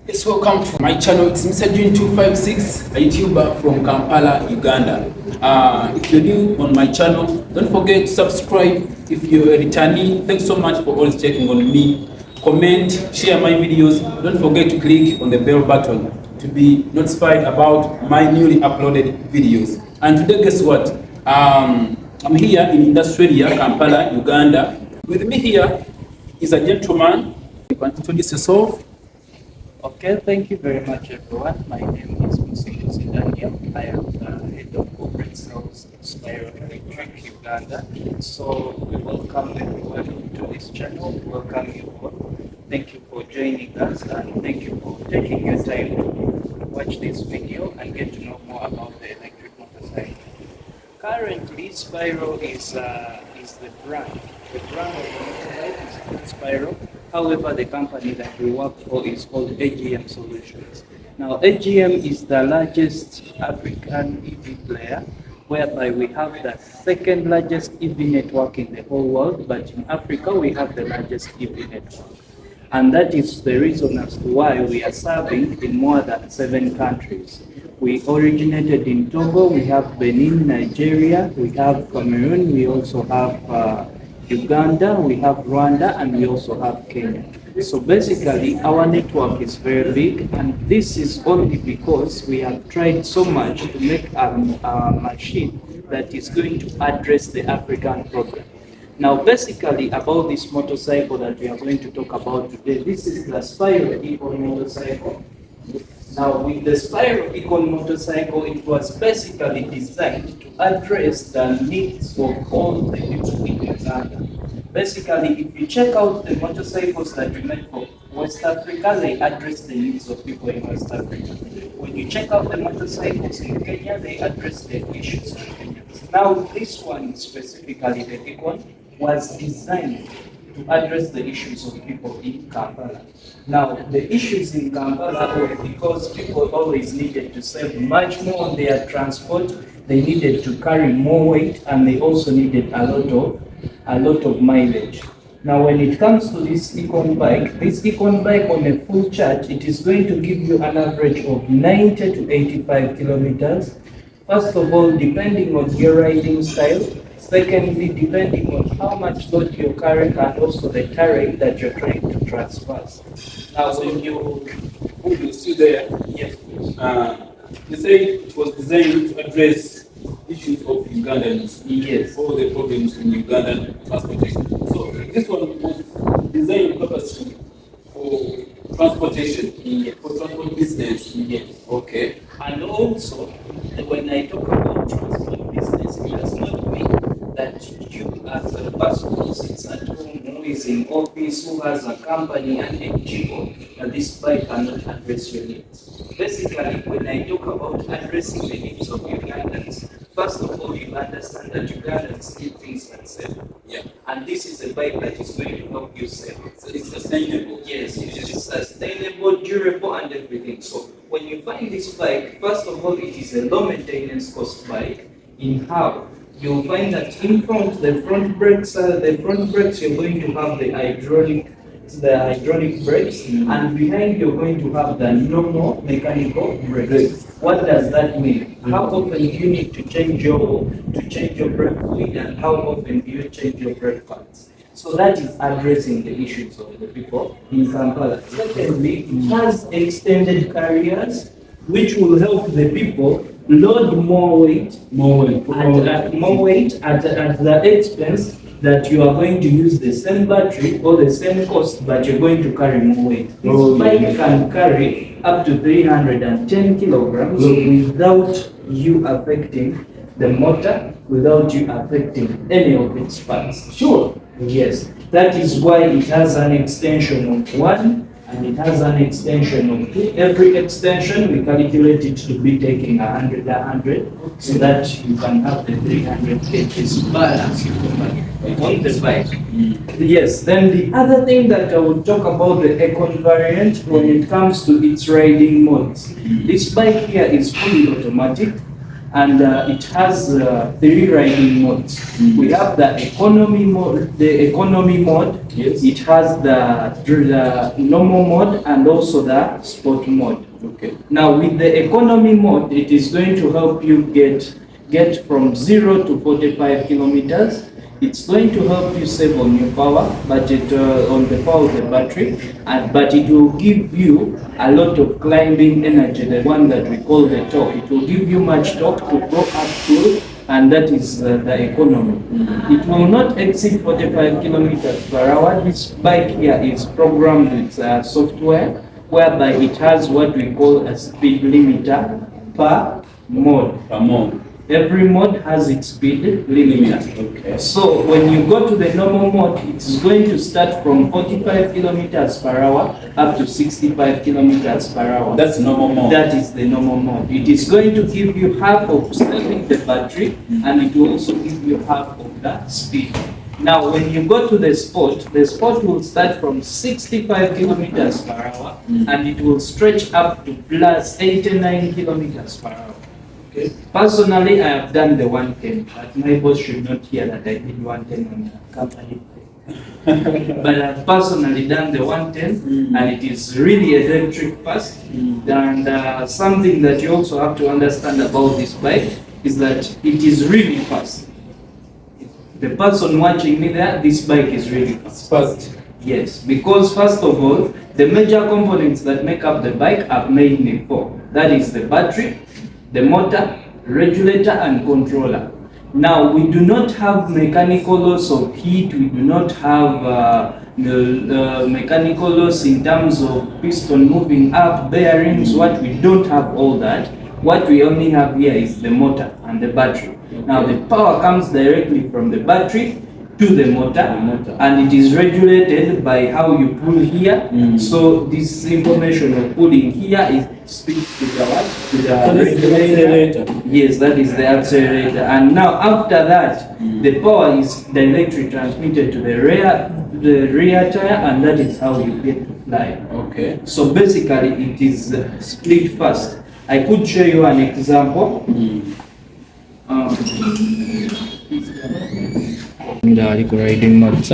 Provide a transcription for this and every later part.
Yes, welcome to my channel. It's Mr. June256, a YouTuber from Kampala, Uganda. If you're new on my channel, don't forget to subscribe. If you're a returnee, thanks so much for always checking on me. Comment, share my videos. Don't forget to click on the bell button to be notified about my newly uploaded videos. And today, guess what? I'm here in Industrial, Kampala, Uganda. With me here is a gentleman. You can introduce yourself. Okay, thank you very much, everyone. My name is Spiro. I am the head of corporate sales in Spiro Electric, Uganda. So we welcome everyone to this channel. We welcome you all. Thank you for joining us and thank you for taking your time to watch this video and get to know more about the electric motorcycle. Currently, Spiro is the brand. The brand of the motorbike is called Spiro. However, the company that we work for is called AGM Solutions. Now, AGM is the largest African EV player, whereby we have the second largest EV network in the whole world, but in Africa, we have the largest EV network. And that is the reason as to why we are serving in more than 7 countries. We originated in Togo, we have Benin, Nigeria, we have Cameroon, we also have Uganda, we have Rwanda, and we also have Kenya. So basically, our network is very big, and this is only because we have tried so much to make a machine that is going to address the African problem. Now, basically, about this motorcycle that we are going to talk about today, this is the Spiro Econ motorcycle. Now, with the Spiro Econ motorcycle, it was basically designed to address the needs of all the people in Uganda. Basically, if you check out the motorcycles that we make for West Africa, they address the needs of people in West Africa. When you check out the motorcycles in Kenya, they address the issues of Kenyans. Now, this one specifically, the Econ, was designed to address the issues of people in Kampala. Now, the issues in Kampala were because people always needed to save much more on their transport, they needed to carry more weight, and they also needed a lot of mileage. Now, when it comes to this Econ bike on a full charge, it is going to give you an average of 90 to 85 kilometers. First of all, depending on your riding style. Secondly, depending on how much load you're carrying and also the terrain that you're trying to traverse. Now, So you see there, yes, please. You say it was designed to address issues of Ugandans. Yes. All the problems in Ugandan transportation. So this one was designed purposely for transportation, Yes. for transport business. Yes. Okay. And also, when I talk about transport business, it does not mean that you as a person who sits at home, who is in office, who has a company, an NGO, that this bike cannot address your needs. Basically, when I talk about addressing the needs of Ugandans, first of all, you understand that Ugandans need things that save. Yeah. And this is a bike that is going to help you save. So it's sustainable. Yes, it is sustainable, durable, and everything. So when you find this bike, first of all, it is a low maintenance cost bike. In how? You'll find that in front, the front brakes, you're going to have the hydraulic brakes, and behind you're going to have the normal mechanical brakes. What does that mean? How often do you need to change your brake fluid, and how often do you change your brake pads? So that is addressing the issues of the people in Kampala. Secondly, it has extended carriers, which will help the people load more weight at the expense that you are going to use the same battery or the same cost, but you're going to carry more weight. This bike can carry up to 310 kilograms without you affecting the motor, without you affecting any of its parts. Sure. Yes, that is why it has an extension of 1 and it has an extension of 2. Every extension we calculate it to be taking 100, so that you can have the 300 kgs balance on the bike. Yes, then the other thing that I will talk about the Econ variant when it comes to its riding modes. This bike here is fully automatic. and it has 3 riding modes. We have the economy mode. Yes. It has the normal mode and also the sport mode. Okay. Now with the economy mode, it is going to help you get from 0 to 45 kilometers. It's going to help you save on your power budget, on the power of the battery, but it will give you a lot of climbing energy, the one that we call the torque. It will give you much torque to go up to, and that is the economy. It will not exceed 45 kilometers per hour. This bike here is programmed with software, whereby it has what we call a speed limiter per mode. Every mode has its speed limiter. Okay. So when you go to the normal mode, it's going to start from 45 kilometers per hour up to 65 kilometers per hour. That's normal mode. That is the normal mode. It is going to give you half of saving the battery, and it will also give you half of the speed. Now, when you go to the sport will start from 65 kilometers per hour, and it will stretch up to plus 89 kilometers per hour. Okay. Personally, I have done the 110, but my boss should not hear that I did 110 on the company. But I've personally done the 110, and it is really electric fast. And something that you also have to understand about this bike is that it is really fast. The person watching me there, this bike is really fast. Yes, because first of all, the major components that make up the bike are mainly 4. That is the battery, the motor, regulator, and controller. Now, we do not have mechanical loss of heat. We do not have mechanical loss in terms of piston moving up, bearings. What we don't have all that. What we only have here is the motor and the battery. Now, the power comes directly from the battery to the motor, and it is regulated by how you pull here. So this information of pulling here is speaks to the what? To the accelerator. Yes, that is the accelerator. And now after that, the power is directly transmitted to the rear tire, and that is how you get to fly. Okay. So basically, it is split fast. I could show you an example. Riding modes.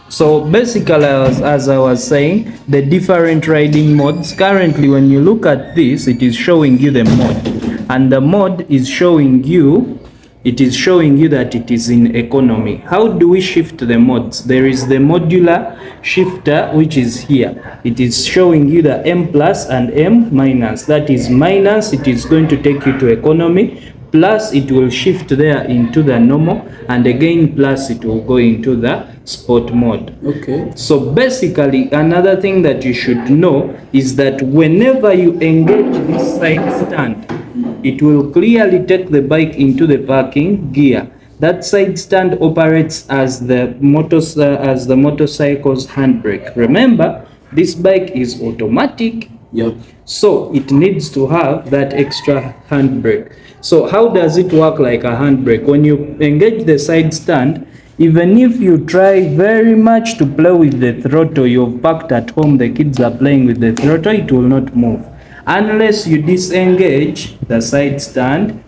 So basically, as I was saying, the different riding modes. Currently, when you look at this, it is showing you the mode, and the mode is showing you. It is showing you that it is in economy. How do we shift the modes? There is the modular shifter, which is here. It is showing you the M plus and M minus. That is minus, it is going to take you to economy. Plus, it will shift there into the normal, and again plus it will go into the sport mode. Okay. So basically, another thing that you should know is that whenever you engage this side stand, it will clearly take the bike into the parking gear. That side stand operates as the motorcycle's handbrake. Remember, this bike is automatic. Yep. So it needs to have that extra handbrake. So how does it work like a handbrake? When you engage the side stand, even if you try very much to play with the throttle, you've parked at home, the kids are playing with the throttle, it will not move. Unless you disengage the side stand,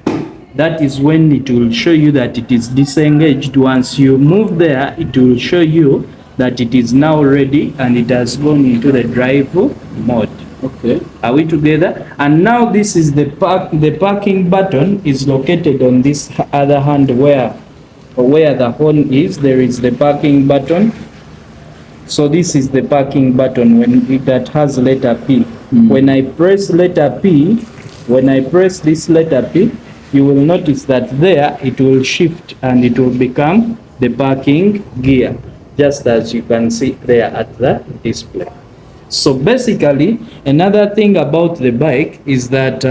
that is when it will show you that it is disengaged. Once you move there, it will show you that it is now ready and it has gone into the drive mode. Okay. Are we together? And now this is the parking button is located on this other hand where the horn is. There is the parking button. So this is the parking button that has letter P. When I press letter P, when I press this letter P, you will notice that there it will shift and it will become the parking gear, just as you can see there at the display. So basically, another thing about the bike is that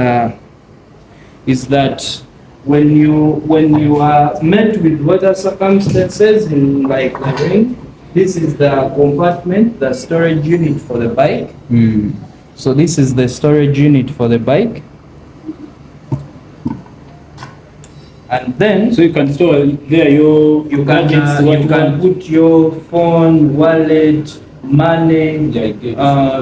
when you are met with weather circumstances in like the rain, this is the compartment, the storage unit for the bike. So this is the storage unit for the bike. And then So you can store there your gadgets, you can put your phone, wallet, money,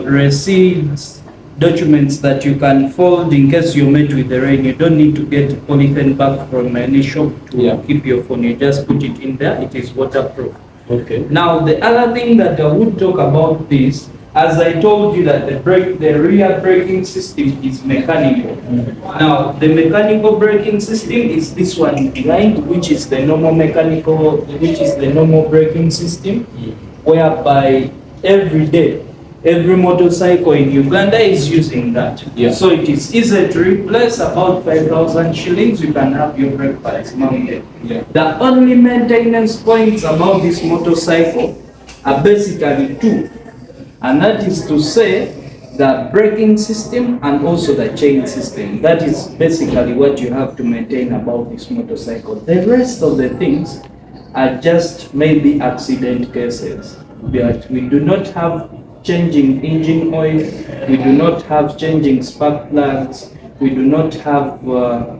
receipts, documents that you can fold in case you're met with the rain. You don't need to get polythene bag from any shop to keep your phone. You just put it in there. It is waterproof. Okay. Now the other thing that I would talk about is, as I told you that the rear braking system is mechanical. Now the mechanical braking system is this one behind, which is the normal braking system, whereby every day, every motorcycle in Uganda is using that. So it is easy to replace. About 5,000 shillings, you can have your brake pads mounted. The only maintenance points about this motorcycle are basically two, and that is to say the braking system and also the chain system. That is basically what you have to maintain about this motorcycle. The rest of the things are just maybe accident cases, but we do not have changing engine oil, we do not have changing spark plugs, we do not have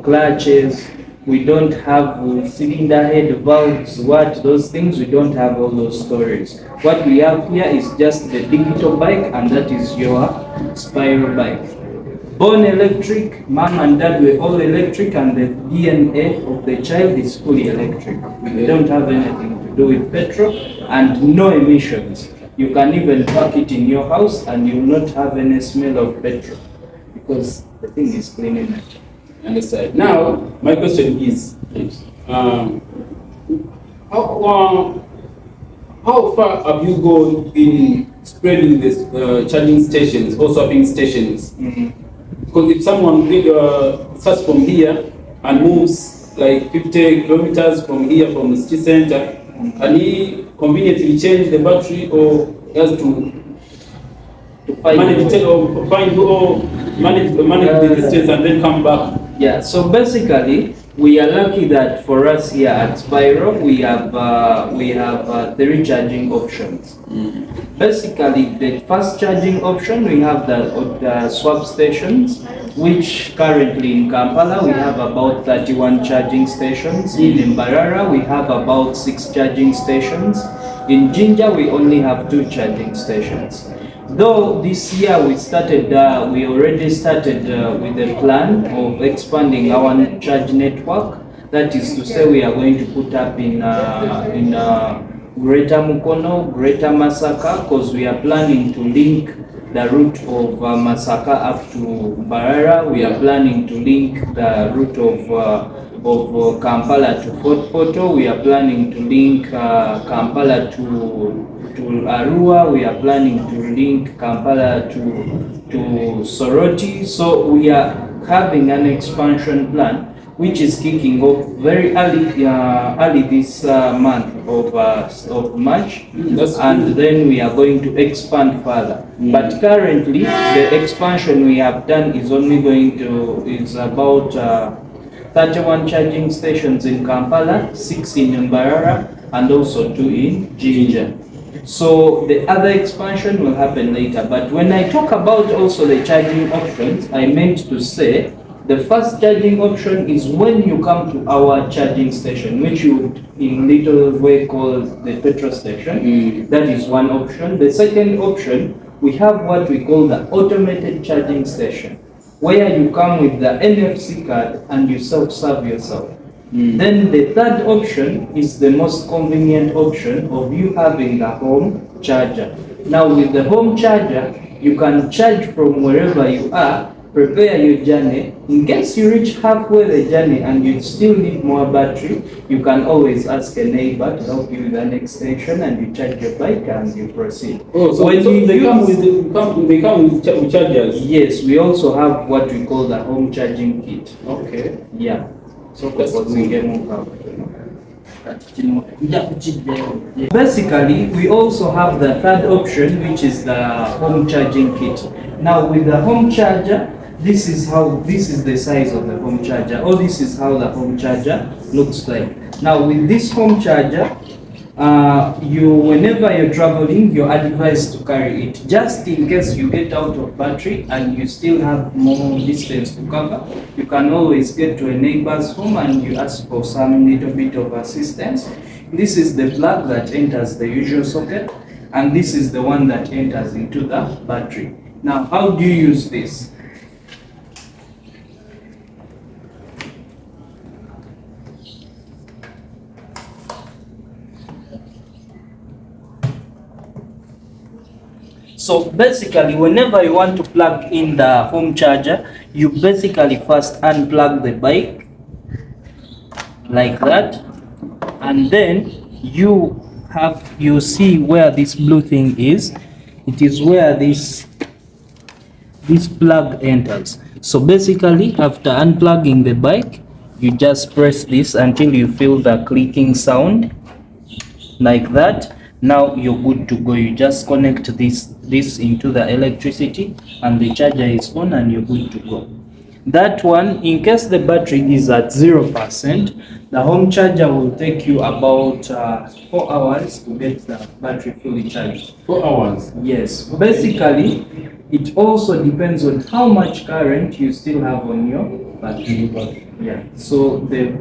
clutches, we don't have cylinder head valves, those things, we don't have all those stories. What we have here is just the digital bike, and that is your Spiro bike. Born electric, mom and dad were all electric, and the DNA of the child is fully electric. We don't have anything to do with petrol and no emissions. You can even park it in your house and you will not have any smell of petrol because the thing is clean energy. Understand. Now, my question is, how far have you gone in spreading this charging stations or swapping stations? Because if someone starts from here and moves like 50 kilometers from here, from the city center, can he conveniently change the battery, or he has to manage the distance and then come back? Yeah, so basically we are lucky that for us here at Spiro we have 3 charging options. Basically, the first charging option, we have the swap stations, which currently in Kampala we have about 31 charging stations. In Mbarara we have about 6 charging stations. In Jinja we only have 2 charging stations. Though this year we already started with a plan of expanding our charge network. That is to say, we are going to put up in Greater Mukono, Greater Masaka, because we are planning to link the route of Masaka up to Mbarara. We are planning to link the route of Kampala to Fort Portal. We are planning to link Kampala to Arua. We are planning to link Kampala to Soroti. So we are having an expansion plan which is kicking off very early this month of March, and then we are going to expand further. But currently the expansion we have done is about 31 charging stations in Kampala, 6 in Mbarara, and also 2 in Jinja. So the other expansion will happen later. But when I talk about also the charging options, I meant to say the first charging option is when you come to our charging station, which you would in little way call the petrol station. That is one option. The second option, we have what we call the automated charging station, where you come with the NFC card and you self-serve yourself. Then the third option is the most convenient option of you having a home charger. Now with the home charger, you can charge from wherever you are, prepare your journey. In case you reach halfway the journey and you still need more battery, you can always ask a neighbor to help you with an extension, and you charge your bike and you proceed. Oh, so they come with chargers? Yes, we also have what we call the home charging kit. Okay. Yeah. So basically, we also have the third option, which is the home charging kit. Now with the home charger, this is the size of the home charger, or this is how the home charger looks like. Now with this home charger, whenever you're traveling, you're advised to carry it, just in case you get out of battery and you still have more distance to cover. You can always get to a neighbor's home and you ask for some little bit of assistance. This is the plug that enters the usual socket, and this is the one that enters into the battery. Now, how do you use this? So basically, whenever you want to plug in the home charger, you basically first unplug the bike like that, and then you see where this blue thing is. It is where this plug enters. So basically, after unplugging the bike, you just press this until you feel the clicking sound like that. Now you're good to go. You just connect this into the electricity and the charger is on and you're good to go. That one, in case the battery is at 0%, the home charger will take you about 4 hours to get the battery fully charged. 4 hours? Yes. Basically, it also depends on how much current you still have on your battery. Yeah. So the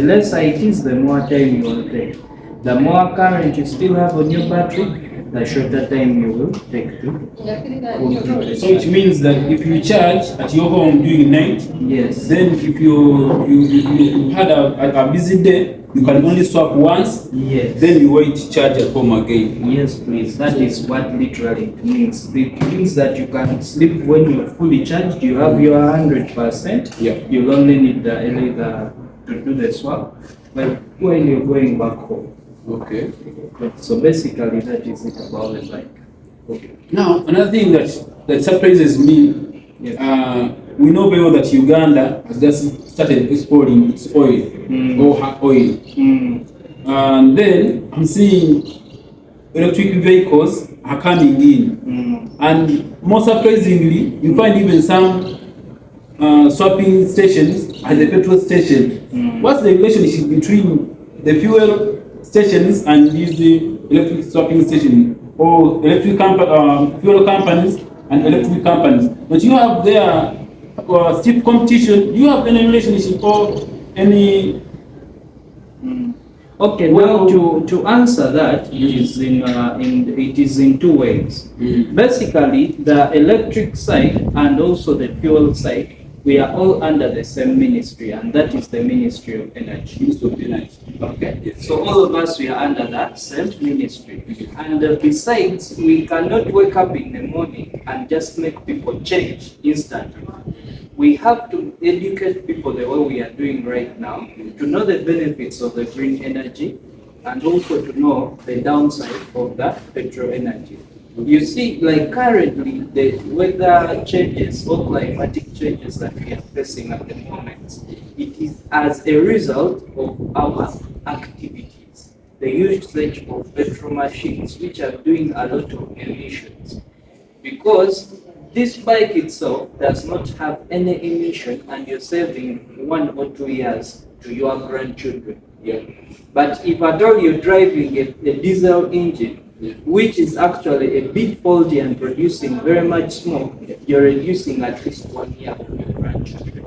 lesser it is, the more time you will take. The more current you still have on your battery, the shorter time you will take to complete. So it means that if you charge at your home during night, yes. Then if you had a busy day, you can only swap once. Yes. Then you wait to charge at home again. Yes, please. That is what literally it means. It means that you can sleep when you're fully charged. You have your 100%. Yeah. You'll only need the LED to do the swap. But when you're going back home. Okay. So basically, that is it about the bike. Okay. Now, another thing that surprises me, yes. We know very well that Uganda has just started exporting its oil, oil. And then I'm seeing electric vehicles are coming in. And more surprisingly, you find even some swapping stations at the petrol station. What's the relationship between the fuel stations and these electric swapping stations, or electric fuel companies and electric companies? But you have their stiff competition. Do you have any relationship or any? Okay, well, to answer that, it is in two ways. Basically, the electric side and also the fuel side, we are all under the same ministry, and that is the Ministry of Energy. Okay, yes. So all of us, we are under that same ministry. And besides, we cannot wake up in the morning and just make people change instantly. We have to educate people the way we are doing right now, to know the benefits of the green energy and also to know the downside of the petrol energy. You see, like currently, the weather changes or climatic changes that we are facing at the moment, it is as a result of our activities. The usage of petrol machines, which are doing a lot of emissions. Because this bike itself does not have any emission and you're saving 1 or 2 years to your grandchildren. Yeah. But if at all you're driving a diesel engine, which is actually a bit faulty and producing very much smoke, you're reducing at least 1 year of your grandchildren.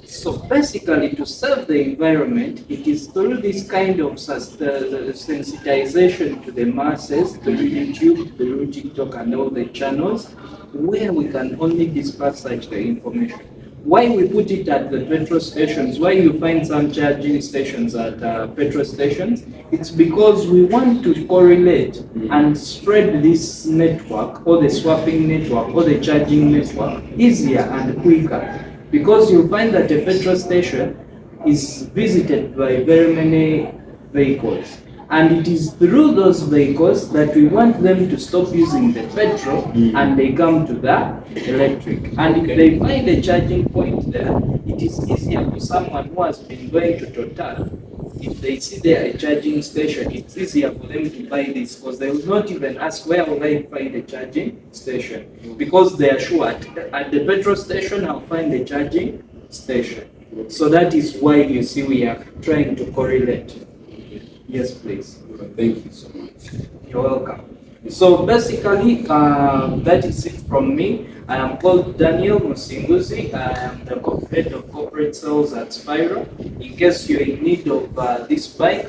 So basically, to save the environment, it is through this kind of sensitization to the masses, through YouTube, through TikTok and all the channels, where we can only disperse such the information. Why we put it at the petrol stations, why you find some charging stations at petrol stations, it's because we want to correlate and spread this network, or the swapping network, or the charging network, easier and quicker. Because you'll find that a petrol station is visited by very many vehicles. And it is through those vehicles that we want them to stop using the petrol and they come to the electric. And if they find a charging point there, it is easier for someone who has been going to Total. If they see there a charging station, it's easier for them to buy this, because they will not even ask, where will I find a charging station? Because they are sure at the petrol station I'll find a charging station. So that is why you see we are trying to correlate. Yes, please. Thank you so much. You're welcome. So basically, that is it from me. I am called Daniel Musinguzi. I am the head of corporate sales at Spiro. In case you're in need of this bike,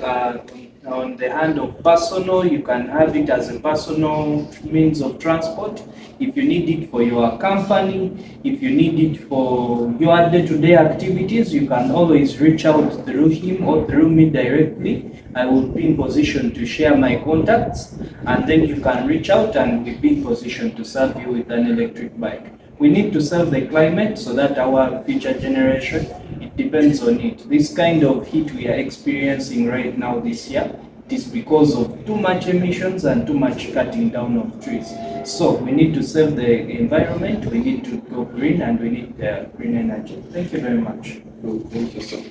on the hand of personal, you can have it as a personal means of transport. If you need it for your company, if you need it for your day-to-day activities, you can always reach out through him or through me directly. I will be in position to share my contacts, and then you can reach out and we'll be in position to serve you with an electric bike. We need to serve the climate so that our future generation, it depends on it. This kind of heat we are experiencing right now this year, it is because of too much emissions and too much cutting down of trees. So we need to save the environment, we need to go green, and we need green energy. Thank you very much. Thank you, sir.